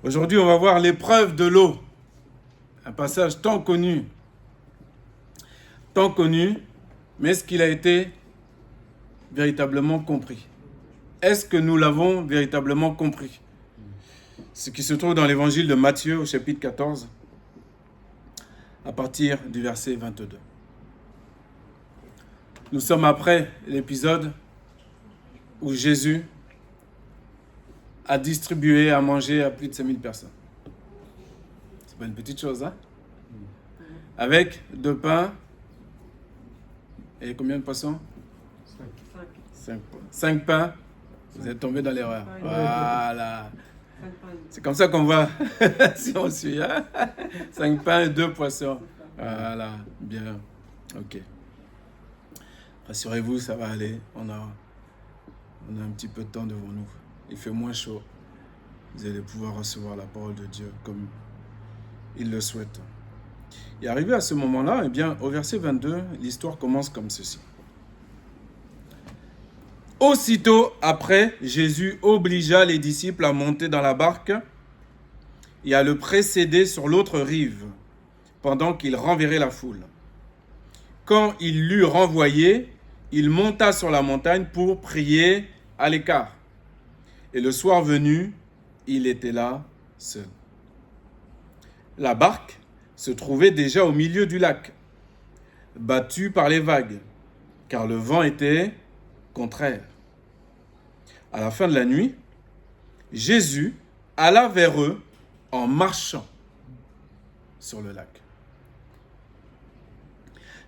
Aujourd'hui, on va voir l'épreuve de l'eau. Un passage tant connu, mais est-ce qu'il a été véritablement compris? Est-ce que nous l'avons véritablement compris? Ce qui se trouve dans l'évangile de Matthieu au chapitre 14, à partir du verset 22. Nous sommes après l'épisode où Jésus a distribué à manger à plus de 5000 personnes. C'est pas une petite chose, hein? Avec 2 pains et combien de poissons? 5 pains. Vous êtes tombé dans l'erreur. Voilà. C'est comme ça qu'on va, si on suit. Hein? 5 pains et 2 poissons. Voilà, bien. Ok. Rassurez-vous, ça va aller. On a un petit peu de temps devant nous. Il fait moins chaud. Vous allez pouvoir recevoir la parole de Dieu comme il le souhaite. Et arrivé à ce moment-là, eh bien, au verset 22, l'histoire commence comme ceci. Aussitôt après, Jésus obligea les disciples à monter dans la barque et à le précéder sur l'autre rive, pendant qu'il renverrait la foule. Quand il l'eut renvoyé, il monta sur la montagne pour prier à l'écart. Et le soir venu, il était là seul. La barque se trouvait déjà au milieu du lac, battue par les vagues, car le vent était contraire. À la fin de la nuit, Jésus alla vers eux en marchant sur le lac.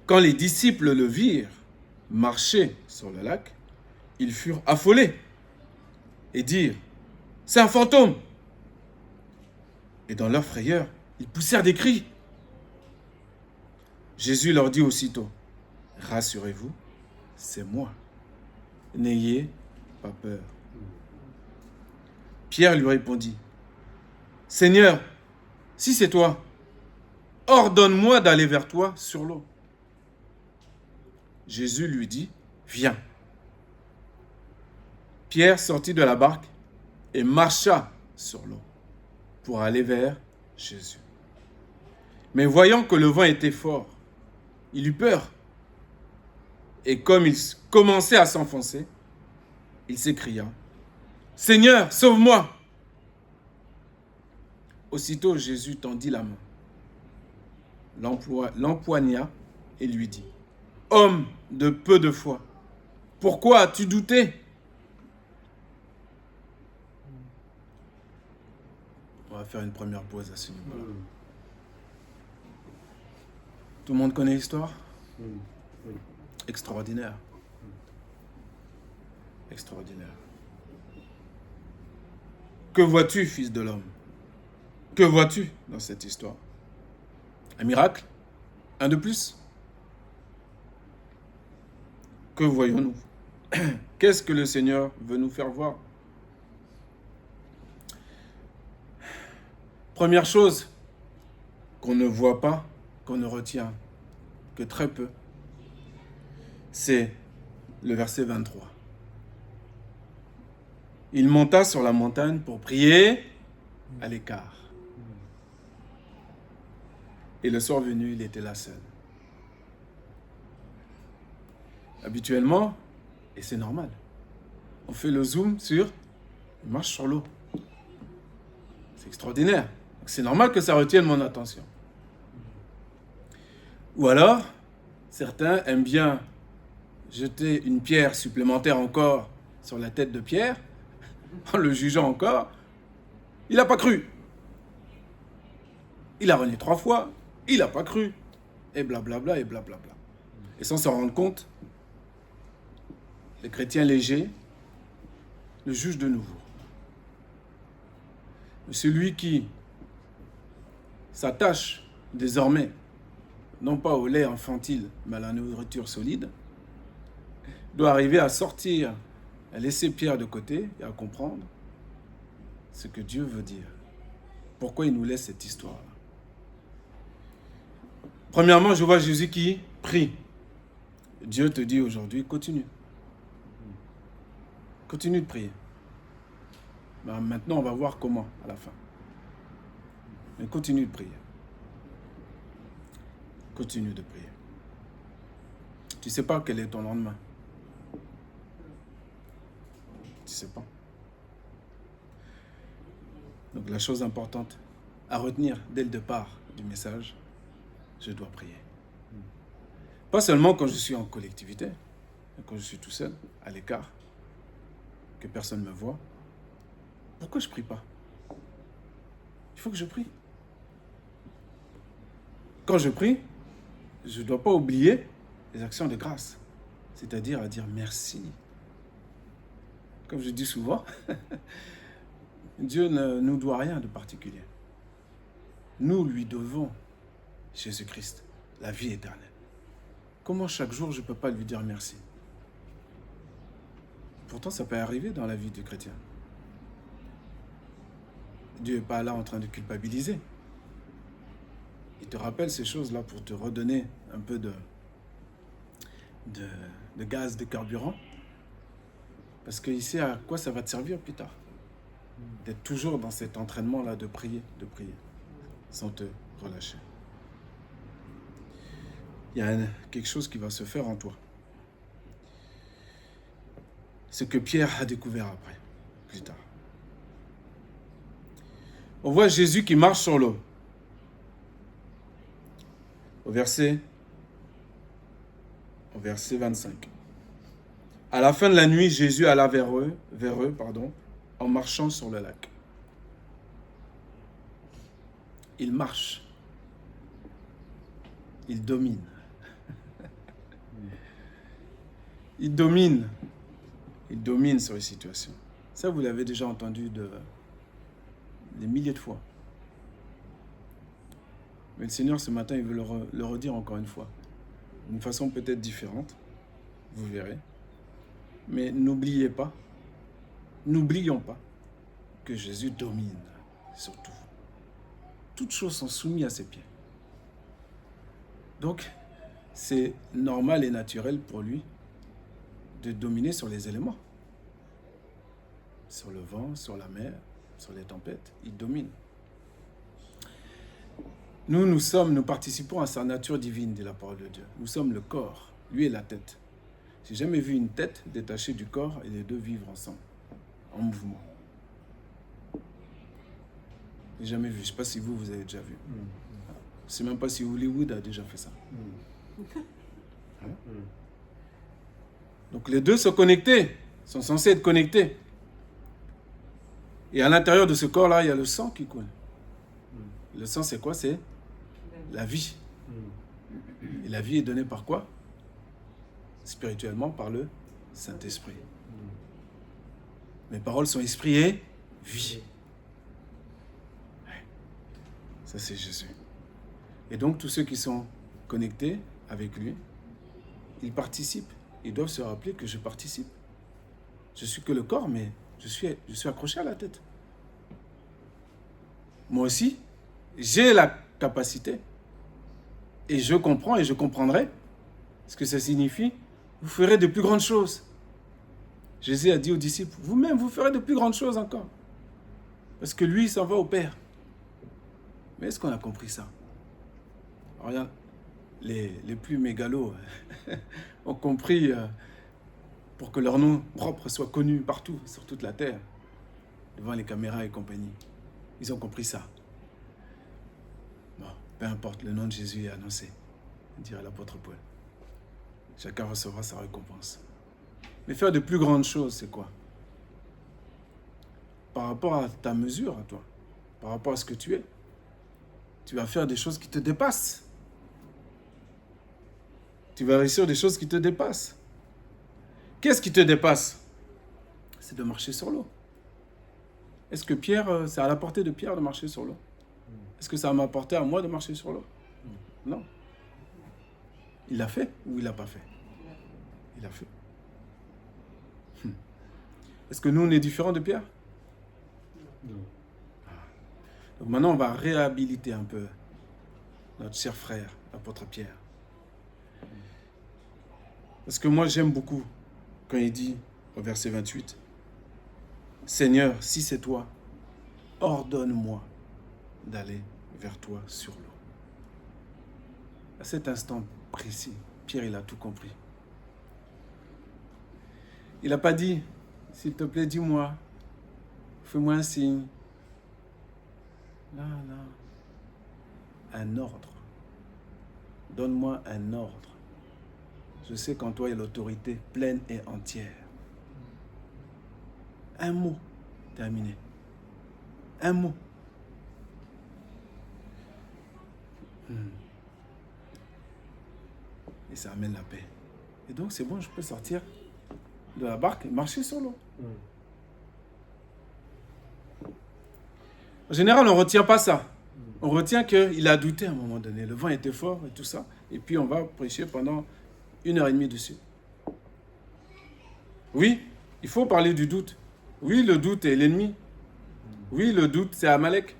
Quand les disciples le virent marcher sur le lac, ils furent affolés et dirent « C'est un fantôme !» Et dans leur frayeur, ils poussèrent des cris. Jésus leur dit aussitôt « Rassurez-vous, c'est moi. N'ayez pas peur. » Pierre lui répondit « Seigneur, si c'est toi, ordonne-moi d'aller vers toi sur l'eau. » Jésus lui dit « Viens. » Pierre sortit de la barque et marcha sur l'eau pour aller vers Jésus. Mais voyant que le vent était fort, il eut peur. Et comme il commençait à s'enfoncer, il s'écria « Seigneur, sauve-moi !» Aussitôt Jésus tendit la main, l'empoigna et lui dit « Homme de peu de foi, pourquoi as-tu douté ?» On va faire une première pause à ce niveau-là. Tout le monde connaît l'histoire? Extraordinaire. Extraordinaire. Que vois-tu, fils de l'homme? Que vois-tu dans cette histoire? Un miracle? Un de plus? Que voyons-nous? Qu'est-ce que le Seigneur veut nous faire voir? Première chose qu'on ne voit pas, qu'on ne retient que très peu, c'est le verset 23. Il monta sur la montagne pour prier à l'écart. Et le soir venu, il était là seul. Habituellement, et c'est normal, on fait le zoom sur « il marche sur l'eau ». C'est extraordinaire. C'est normal que ça retienne mon attention. Ou alors, certains aiment bien jeter une pierre supplémentaire encore sur la tête de Pierre, en le jugeant encore. Il n'a pas cru. Il a renié 3 fois, il n'a pas cru. Et blablabla, et blablabla. Et sans s'en rendre compte, les chrétiens légers le jugent de nouveau. Mais celui qui s'attache désormais, non pas au lait infantile, mais à la nourriture solide, doit arriver à sortir, à laisser Pierre de côté et à comprendre ce que Dieu veut dire. Pourquoi il nous laisse cette histoire-là? Premièrement, je vois Jésus qui prie. Dieu te dit aujourd'hui, continue. Continue de prier. Ben, maintenant, on va voir comment à la fin. Mais continue de prier. Continue de prier. Tu ne sais pas quel est ton lendemain. Tu ne sais pas. Donc la chose importante à retenir dès le départ du message, je dois prier. Pas seulement quand je suis en collectivité, mais quand je suis tout seul, à l'écart, que personne ne me voit. Pourquoi je ne prie pas? Il faut que je prie. Quand je prie, je ne dois pas oublier les actions de grâce, c'est-à-dire à dire merci. Comme je dis souvent, Dieu ne nous doit rien de particulier. Nous lui devons Jésus-Christ, la vie éternelle. Comment chaque jour je ne peux pas lui dire merci? Pourtant, ça peut arriver dans la vie du chrétien. Dieu n'est pas là en train de culpabiliser. Il te rappelle ces choses-là pour te redonner un peu de gaz, de carburant. Parce qu'il sait à quoi ça va te servir plus tard. D'être toujours dans cet entraînement-là de prier, sans te relâcher. Il y a quelque chose qui va se faire en toi. Ce que Pierre a découvert après, plus tard. On voit Jésus qui marche sur l'eau. Au verset 25. À la fin de la nuit, Jésus alla vers eux, en marchant sur le lac. Il marche. Il domine. Il domine. Il domine sur les situations. Ça, vous l'avez déjà entendu des milliers de fois. Mais le Seigneur, ce matin, il veut le redire encore une fois. D'une façon peut-être différente. Vous verrez. Mais n'oublions pas que Jésus domine sur tout. Toutes choses sont soumises à ses pieds. Donc, c'est normal et naturel pour lui de dominer sur les éléments. Sur le vent, sur la mer, sur les tempêtes, il domine. Nous participons à sa nature divine, dit la parole de Dieu. Nous sommes le corps, lui est la tête. J'ai jamais vu une tête détachée du corps et les deux vivre ensemble, en mouvement. J'ai jamais vu. Je ne sais pas si vous avez déjà vu. Je ne sais même pas si Hollywood a déjà fait ça. Hein? Donc les deux sont connectés, sont censés être connectés. Et à l'intérieur de ce corps-là, il y a le sang qui coule. Le sang, c'est quoi? C'est la vie. Et la vie est donnée par quoi? Spirituellement, par le Saint-Esprit. Mes paroles sont esprit et vie. Ça, c'est Jésus. Et donc, tous ceux qui sont connectés avec lui, ils participent. Ils doivent se rappeler que je participe. Je suis que le corps, mais je suis accroché à la tête. Moi aussi, j'ai la capacité. Et je comprends et je comprendrai ce que ça signifie. Vous ferez de plus grandes choses. Jésus a dit aux disciples, vous-même, vous ferez de plus grandes choses encore. Parce que lui, il s'en va au Père. Mais est-ce qu'on a compris ça? Alors, regarde, les plus mégalos ont compris pour que leur nom propre soit connu partout, sur toute la terre, devant les caméras et compagnie. Ils ont compris ça. Bon, peu importe, le nom de Jésus est annoncé, dirait l'apôtre Paul. Chacun recevra sa récompense. Mais faire de plus grandes choses, c'est quoi? Par rapport à ta mesure, à toi, par rapport à ce que tu es, tu vas faire des choses qui te dépassent. Tu vas réussir des choses qui te dépassent. Qu'est-ce qui te dépasse? C'est de marcher sur l'eau. Est-ce que Pierre, c'est à la portée de Pierre de marcher sur l'eau? Est-ce que ça m'a apporté à moi de marcher sur l'eau? Non. Il l'a fait ou il l'a pas fait? Il l'a fait. Est-ce que nous, on est différents de Pierre? Non. Donc maintenant, on va réhabiliter un peu notre cher frère, l'apôtre Pierre. Parce que moi, j'aime beaucoup quand il dit, au verset 28, « Seigneur, si c'est toi, ordonne-moi d'aller vers toi sur l'eau. À cet instant précis, Pierre, il a tout compris. Il n'a pas dit, s'il te plaît, dis-moi, fais-moi un signe. Non, non. Un ordre. Donne-moi un ordre. Je sais qu'en toi, il y a l'autorité pleine et entière. Un mot, terminé. Un mot. Et ça amène la paix. Et donc, c'est bon, je peux sortir de la barque et marcher sur l'eau. En général, on ne retient pas ça. On retient qu'il a douté à un moment donné. Le vent était fort et tout ça. Et puis, on va prêcher pendant 1h30 dessus. Oui, il faut parler du doute. Oui, le doute est l'ennemi. Oui, le doute, c'est Amalek.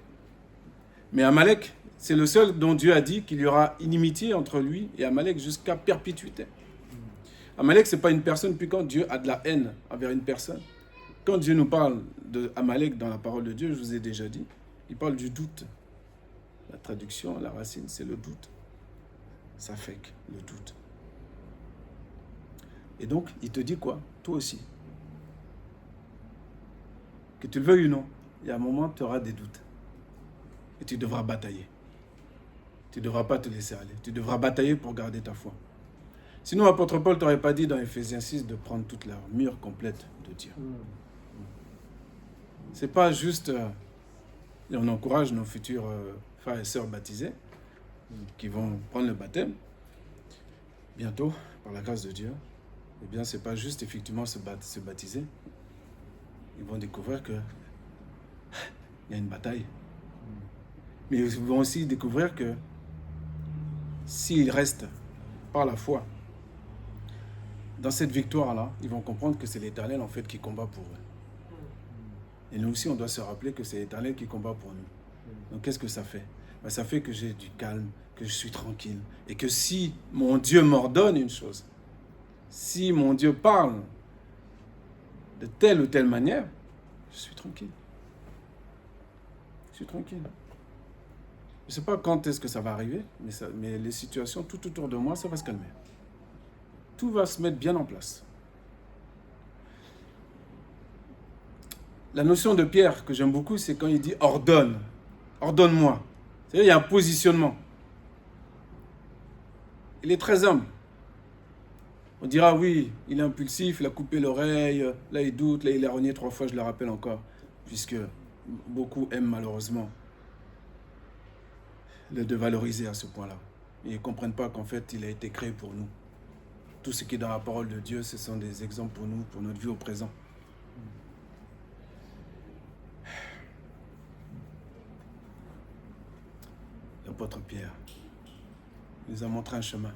Mais Amalek, c'est le seul dont Dieu a dit qu'il y aura inimitié entre lui et Amalek jusqu'à perpétuité. Amalek, ce n'est pas une personne, puis quand Dieu a de la haine envers une personne, quand Dieu nous parle d'Amalek dans la parole de Dieu, je vous ai déjà dit, il parle du doute. La traduction, la racine, c'est le doute. Ça fait que le doute. Et donc, il te dit quoi? Toi aussi. Que tu le veuilles ou non, il y a un moment, tu auras des doutes. Et tu devras batailler. Tu ne devras pas te laisser aller. Tu devras batailler pour garder ta foi. Sinon, l'apôtre Paul ne t'aurait pas dit dans Ephésiens 6 de prendre toute l'armure complète de Dieu. C'est pas juste... et on encourage nos futurs frères et sœurs baptisés qui vont prendre le baptême bientôt, par la grâce de Dieu. Eh bien, c'est pas juste effectivement se baptiser. Ils vont découvrir que il y a une bataille. Mais ils vont aussi découvrir que s'ils restent par la foi dans cette victoire-là, ils vont comprendre que c'est l'Éternel en fait qui combat pour eux. Et nous aussi, on doit se rappeler que c'est l'Éternel qui combat pour nous. Donc qu'est-ce que ça fait? Ben, ça fait que j'ai du calme, que je suis tranquille. Et que si mon Dieu m'ordonne une chose, si mon Dieu parle de telle ou telle manière, je suis tranquille. Je suis tranquille. Je ne sais pas quand est-ce que ça va arriver, mais les situations tout autour de moi, ça va se calmer. Tout va se mettre bien en place. La notion de Pierre que j'aime beaucoup, c'est quand il dit « ordonne »,« ordonne-moi ». C'est-à-dire il y a un positionnement. Il est très humble. On dira oui, il est impulsif, il a coupé l'oreille, là il doute, là il a renié 3 fois, je le rappelle encore, puisque beaucoup aiment malheureusement le dévaloriser à ce point-là. Ils ne comprennent pas qu'en fait il a été créé pour nous. Tout ce qui est dans la parole de Dieu, ce sont des exemples pour nous, pour notre vie au présent. L'apôtre Pierre nous a montré un chemin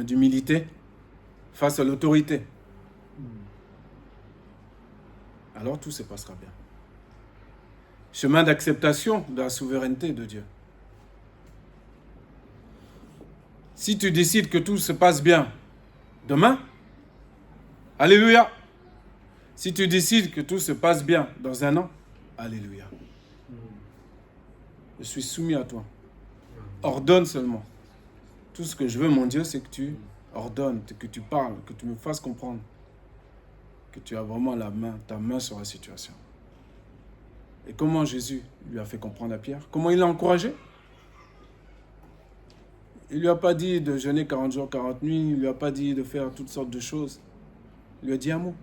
d'humilité face à l'autorité. Alors tout se passera bien. Chemin d'acceptation de la souveraineté de Dieu. Si tu décides que tout se passe bien demain, alléluia. Si tu décides que tout se passe bien dans 1 an, alléluia. Je suis soumis à toi. Ordonne seulement. Tout ce que je veux, mon Dieu, c'est que tu ordonnes, que tu parles, que tu me fasses comprendre que tu as vraiment ta main sur la situation. Et comment Jésus lui a fait comprendre à Pierre? Comment il l'a encouragé? Il ne lui a pas dit de jeûner 40 jours, 40 nuits, il ne lui a pas dit de faire toutes sortes de choses. Il lui a dit un mot.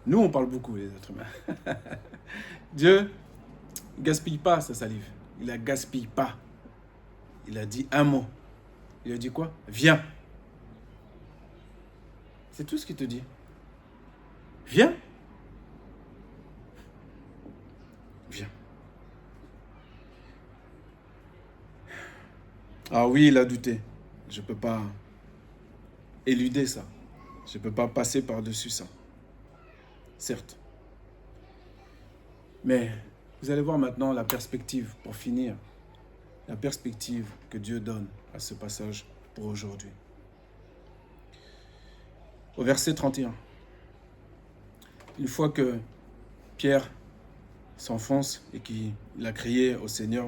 Nous, on parle beaucoup, les êtres humains. Dieu ne gaspille pas sa salive. Il ne la gaspille pas. Il a dit un mot. Il a dit quoi? Viens. C'est tout ce qu'il te dit. Viens. Viens. Ah oui, il a douté. Je ne peux pas éluder ça. Je ne peux pas passer par-dessus ça. Certes. Mais vous allez voir maintenant la perspective, pour finir, la perspective que Dieu donne à ce passage pour aujourd'hui. Au verset 31, une fois que Pierre s'enfonce et qu'il a crié au Seigneur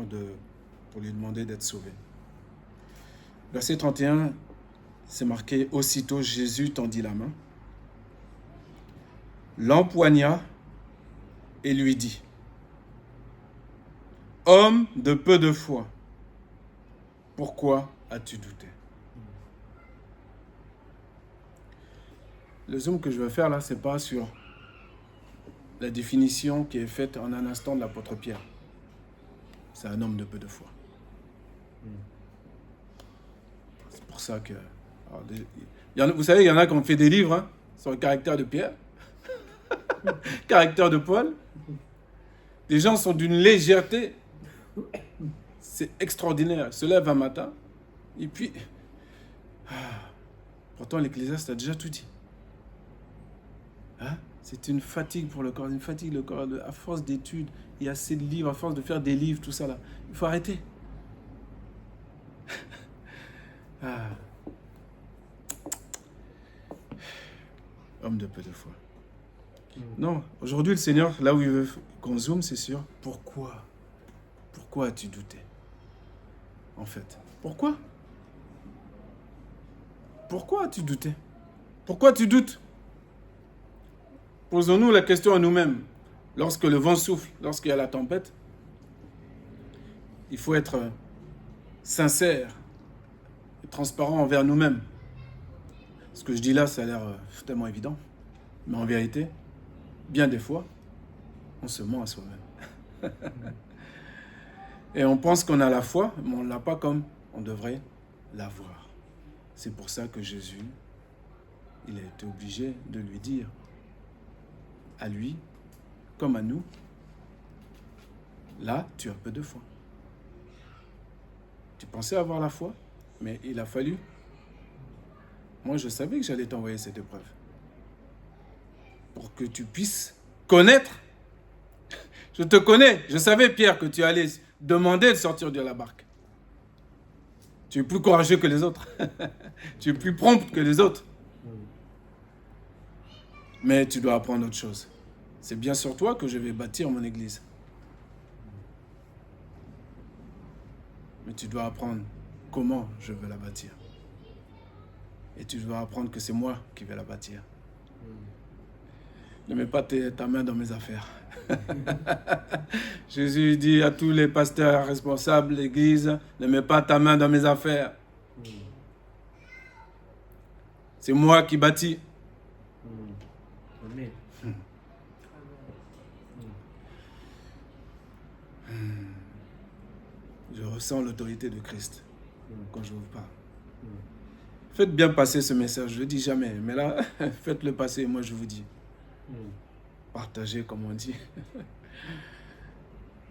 pour lui demander d'être sauvé. Verset 31, c'est marqué « Aussitôt Jésus tendit la main, l'empoigna et lui dit « Homme de peu de foi, pourquoi as-tu douté ?» Le zoom que je veux faire là, c'est pas sur la définition qui est faite en un instant de l'apôtre Pierre. C'est un homme de peu de foi. C'est pour ça que... vous savez, il y en a qui ont fait des livres hein, sur le caractère de Pierre, caractère de Paul. Les gens sont d'une légèreté. C'est extraordinaire. Ils se lèvent un matin et puis... Pourtant, l'Ecclésiaste a déjà tout dit. Hein? C'est une fatigue pour le corps, une fatigue le corps. À force d'études, il y a assez de livres, à force de faire des livres, tout ça là. Il faut arrêter. Homme de peu de foi. Non, aujourd'hui le Seigneur, là où il veut qu'on zoome, c'est sur pourquoi. Pourquoi as-tu douté? En fait, pourquoi? Pourquoi as-tu douté? Pourquoi tu doutes? Posons-nous la question à nous-mêmes. Lorsque le vent souffle, lorsqu'il y a la tempête, il faut être sincère et transparent envers nous-mêmes. Ce que je dis là, ça a l'air tellement évident. Mais en vérité, bien des fois, on se ment à soi-même. Et on pense qu'on a la foi, mais on ne l'a pas comme on devrait l'avoir. C'est pour ça que Jésus, il a été obligé de lui dire, à lui, comme à nous, là, tu as peu de foi. Tu pensais avoir la foi, mais il a fallu. Moi, je savais que j'allais t'envoyer cette épreuve. Pour que tu puisses connaître. Je te connais. Je savais, Pierre, que tu allais demander de sortir de la barque. Tu es plus courageux que les autres. Tu es plus prompt que les autres. Mais tu dois apprendre autre chose. C'est bien sur toi que je vais bâtir mon église. Mais tu dois apprendre comment je veux la bâtir. Et tu dois apprendre que c'est moi qui vais la bâtir. Ne mets pas ta main dans mes affaires. Jésus dit à tous les pasteurs responsables de l'église, ne mets pas ta main dans mes affaires. C'est moi qui bâtis. Amen. Je ressens l'autorité de Christ quand je vous parle. Faites bien passer ce message, je ne le dis jamais, mais là, faites-le passer, moi je vous dis. Partagez, comme on dit.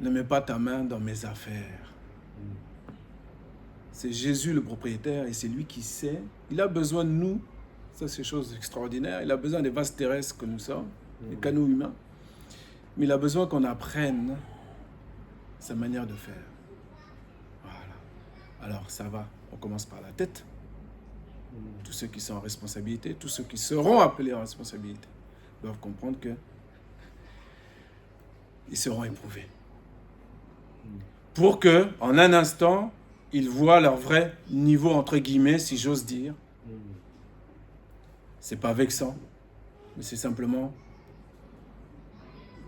Ne mets pas ta main dans mes affaires. C'est Jésus le propriétaire et c'est lui qui sait. Il a besoin de nous. Ça, c'est chose extraordinaire. Il a besoin des vases terrestres que nous sommes, des canaux humains. Mais il a besoin qu'on apprenne sa manière de faire. Voilà. Alors, ça va. On commence par la tête. Tous ceux qui sont en responsabilité, tous ceux qui seront appelés en responsabilité, doivent comprendre que ils seront éprouvés. Pour que, en un instant, ils voient leur vrai niveau, entre guillemets, si j'ose dire. C'est pas vexant, mais c'est simplement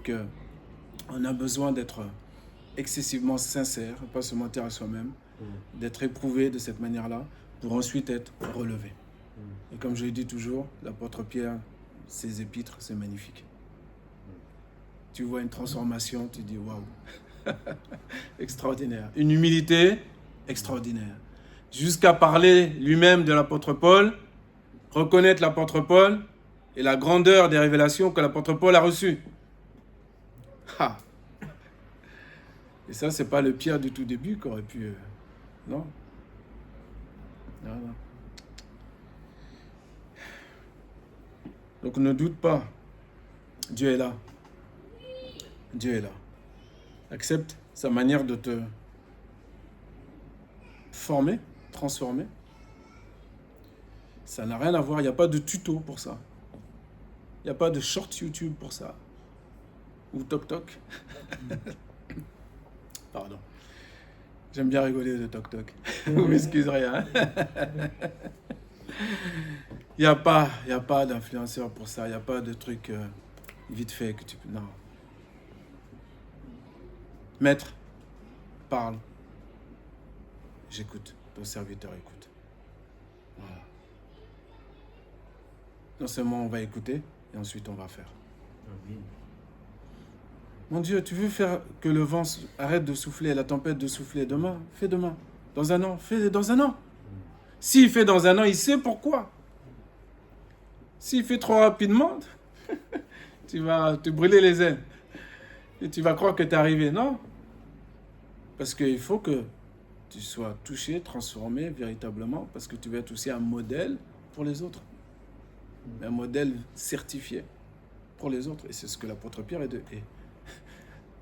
que on a besoin d'être excessivement sincère, pas se mentir à soi-même, d'être éprouvé de cette manière-là, pour ensuite être relevé. Et comme je le dis toujours, l'apôtre Pierre, ses épîtres, c'est magnifique. Tu vois une transformation, tu dis waouh, extraordinaire. Une humilité extraordinaire. Jusqu'à parler lui-même de l'apôtre Paul, reconnaître l'apôtre Paul et la grandeur des révélations que l'apôtre Paul a reçues. Ha. Et ça, c'est pas le Pierre du tout début qui aurait pu... Non. Non, non. Donc ne doute pas. Dieu est là. Dieu est là. Accepte sa manière de te former, transformer. Ça n'a rien à voir. Il n'y a pas de tuto pour ça. Il n'y a pas de short YouTube pour ça. Ou toc toc. Pardon. J'aime bien rigoler de toc toc. Vous m'excuserez. Hein. Il n'y a pas d'influenceur pour ça. Il n'y a pas de truc vite fait que tu peux... Non. Maître, parle. J'écoute. Ton serviteur écoute. Voilà. Non seulement on va écouter, et ensuite on va faire. Amen. Mon Dieu, tu veux faire que le vent arrête de souffler, la tempête de souffler demain? Fais demain. Dans un an, fais dans un an. S'il fait dans un an, il sait pourquoi. S'il fait trop rapidement, tu vas te brûler les ailes. Et tu vas croire que tu es arrivé. Non. Parce qu'il faut que tu sois touché, transformé véritablement, parce que tu vas être aussi un modèle pour les autres. Un modèle certifié pour les autres. Et c'est ce que l'apôtre Pierre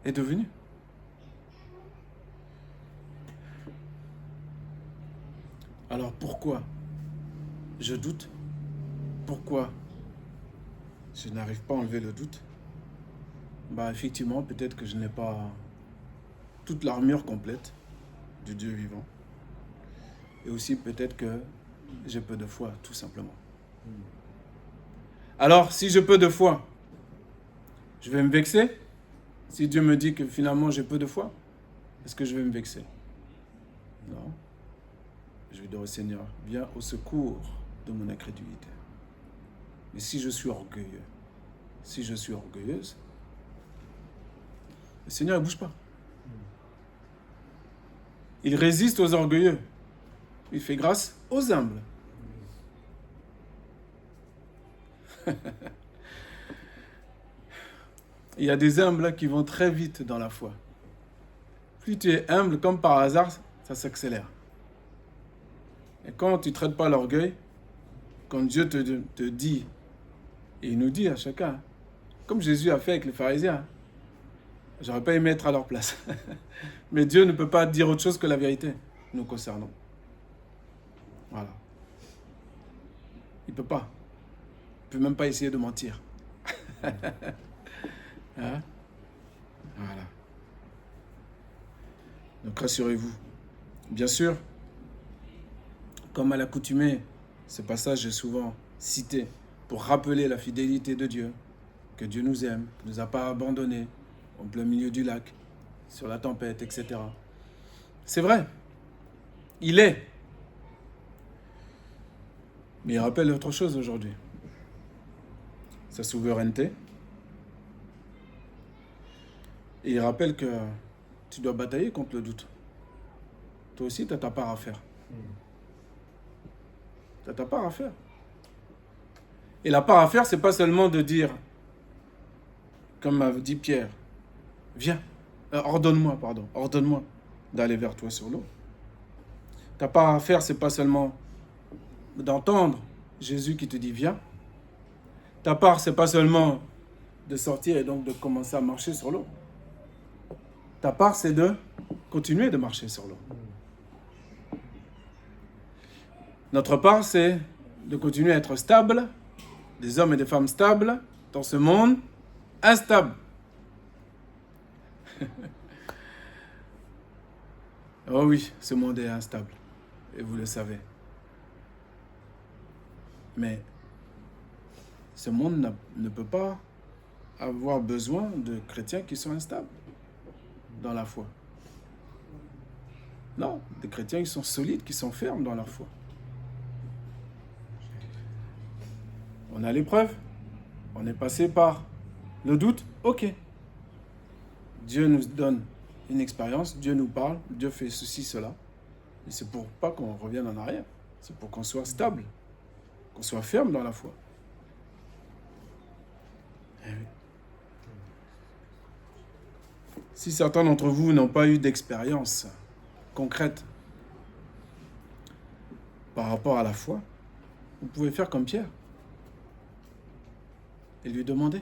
est devenu. Alors pourquoi je doute? Pourquoi je n'arrive pas à enlever le doute? Effectivement, peut-être que je n'ai pas toute l'armure complète du Dieu vivant. Et aussi peut-être que j'ai peu de foi, tout simplement. Alors, si j'ai peu de foi, je vais me vexer? Si Dieu me dit que finalement j'ai peu de foi, est-ce que je vais me vexer? Non. Je vais dire au Seigneur, viens au secours de mon incrédulité. Mais si je suis orgueilleux, si je suis orgueilleuse, le Seigneur ne bouge pas. Il résiste aux orgueilleux. Il fait grâce aux humbles. Il y a des humbles qui vont très vite dans la foi. Plus tu es humble, comme par hasard, ça s'accélère. Et quand tu ne traites pas l'orgueil, quand Dieu te dit, et il nous dit à chacun, comme Jésus a fait avec les pharisiens, j'aurais pas aimé être à leur place. Mais Dieu ne peut pas dire autre chose que la vérité nous concernant. Voilà. Il ne peut pas. Il ne peut même pas essayer de mentir. Hein? Voilà. Donc rassurez-vous. Bien sûr, comme à l'accoutumée, ce passage est souvent cité pour rappeler la fidélité de Dieu, que Dieu nous aime, ne nous a pas abandonnés au plein milieu du lac, sur la tempête, etc. C'est vrai, il est. Mais il rappelle autre chose aujourd'hui. Sa souveraineté. Et il rappelle que tu dois batailler contre le doute. Toi aussi, tu as ta part à faire. Tu as ta part à faire. Et la part à faire, c'est pas seulement de dire, comme m'a dit Pierre, viens, ordonne-moi d'aller vers toi sur l'eau. Ta part à faire, c'est pas seulement d'entendre Jésus qui te dit viens. Ta part, c'est pas seulement de sortir et donc de commencer à marcher sur l'eau. Ta part, c'est de continuer de marcher sur l'eau. Notre part, c'est de continuer à être stable, des hommes et des femmes stables dans ce monde instable. Oh oui, ce monde est instable. Et vous le savez. Mais ce monde ne peut pas avoir besoin de chrétiens qui sont instables dans la foi. Non, des chrétiens qui sont solides, qui sont fermes dans leur foi. On a l'épreuve, on est passé par le doute, ok. Dieu nous donne une expérience, Dieu nous parle, Dieu fait ceci, cela. Et c'est pour pas qu'on revienne en arrière, c'est pour qu'on soit stable, qu'on soit ferme dans la foi. Eh oui. Si certains d'entre vous n'ont pas eu d'expérience concrète par rapport à la foi, vous pouvez faire comme Pierre et lui demander.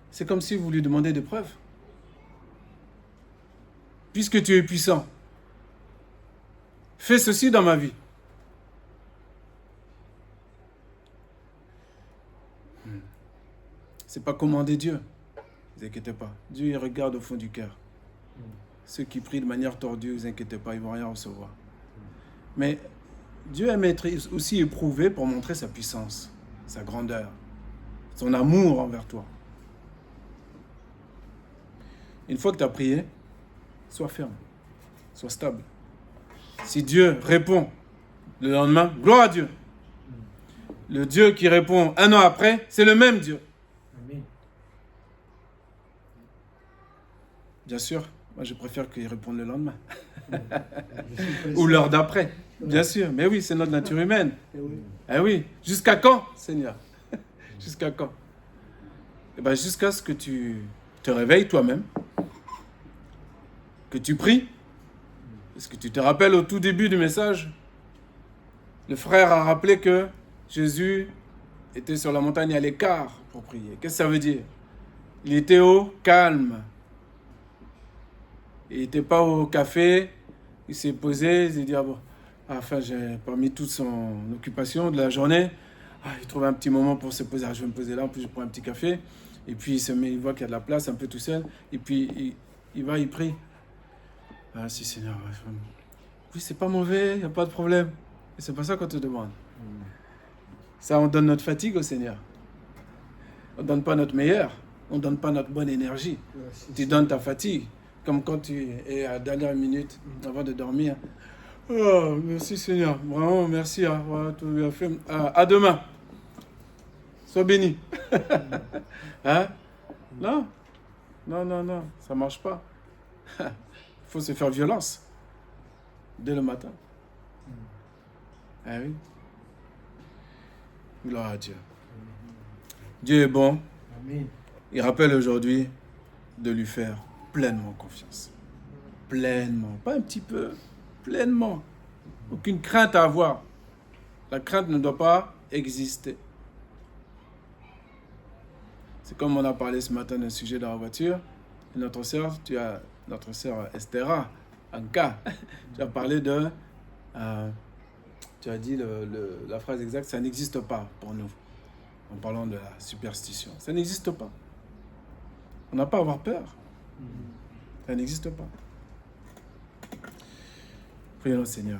C'est comme si vous lui demandez des preuves. Puisque tu es puissant, fais ceci dans ma vie. C'est pas commander Dieu. Ne vous inquiétez pas. Dieu, il regarde au fond du cœur. Ceux qui prient de manière tordue, ne vous inquiétez pas, ils ne vont rien recevoir. Mais Dieu aime être aussi éprouvé pour montrer sa puissance, sa grandeur, son amour envers toi. Une fois que tu as prié, sois ferme, sois stable. Si Dieu répond le lendemain, gloire à Dieu. Le Dieu qui répond un an après, c'est le même Dieu. Amen. Bien sûr, moi je préfère qu'il réponde le lendemain. Ou l'heure d'après. Bien sûr, mais oui, c'est notre nature humaine. Eh oui, jusqu'à quand, Seigneur? Jusqu'à quand? Eh bien, jusqu'à ce que tu te réveilles toi-même, que tu pries. Est-ce que tu te rappelles au tout début du message? Le frère a rappelé que Jésus était sur la montagne à l'écart pour prier. Qu'est-ce que ça veut dire? Il était au calme. Il n'était pas au café. Il s'est posé, il s'est dit, ah bon, enfin, parmi toute son occupation de la journée, il trouve un petit moment pour se poser. Je vais me poser là, en plus je prends un petit café. Et puis il voit qu'il y a de la place, un peu tout seul. Et puis il va, il prie. Ah si Seigneur, oui c'est pas mauvais, il n'y a pas de problème. Et c'est pas ça qu'on te demande. Ça, on donne notre fatigue au Seigneur. On ne donne pas notre meilleur. On ne donne pas notre bonne énergie. Tu donnes ta fatigue. Comme quand tu es à la dernière minute avant de dormir. Oh, merci Seigneur. Vraiment, merci. Voilà, tout bien fait. À demain. Sois béni. Hein? Non. Non. Ça ne marche pas. Il faut se faire violence. Dès le matin. Ah oui. Gloire à Dieu. Dieu est bon. Amen. Il rappelle aujourd'hui de lui faire pleinement confiance. Pleinement. Pas un petit peu. Pleinement. Aucune crainte à avoir. La crainte ne doit pas exister. C'est comme on a parlé ce matin d'un sujet dans la voiture. Et notre sœur Estera, Anka, tu as parlé de... tu as dit la phrase exacte, ça n'existe pas pour nous. En parlant de la superstition. Ça n'existe pas. On n'a pas à avoir peur. Ça n'existe pas. Prions le Seigneur.